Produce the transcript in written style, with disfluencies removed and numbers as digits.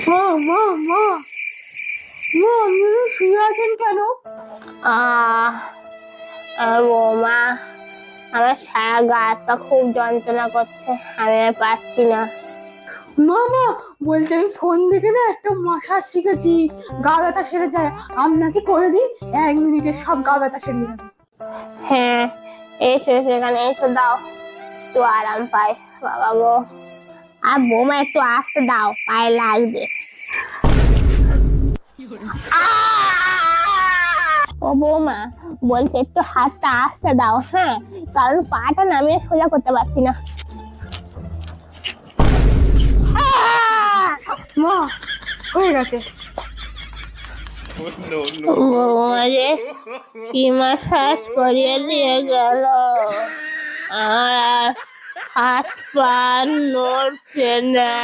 মা মা মা মা আপনি শুয়ে আছেন কেন? আহ বৌমা, আমার সারা গাটা খুব যন্ত্রণা করছে, আমি আর পারছি না। মা মা বলছি আমি ফোন দেখে না একটা মাসাজ শিখেছি, গা ব্যথা সেরে যায়। আপনাকে করে দিই, 1 মিনিটে সব গা ব্যথা সেরে যাবে। হ্যাঁ, এসো সেখানে এসে দাও, একটু আরাম পাই। বাবা গো, আর বৌমা একটু আসতে দাও, পায়ে লাগছে। ও বৌমা, বলছে একটু হাতটা আসতে দাও, হ্যাঁ, কারণ পাটা নামিয়ে সোজা করতে পারছি না। মা হয়ে গেছে। বৌমা যে কি মাসাজ করিয়ে দিয়ে গেল, আমার আর হাত পা নড়ছে না।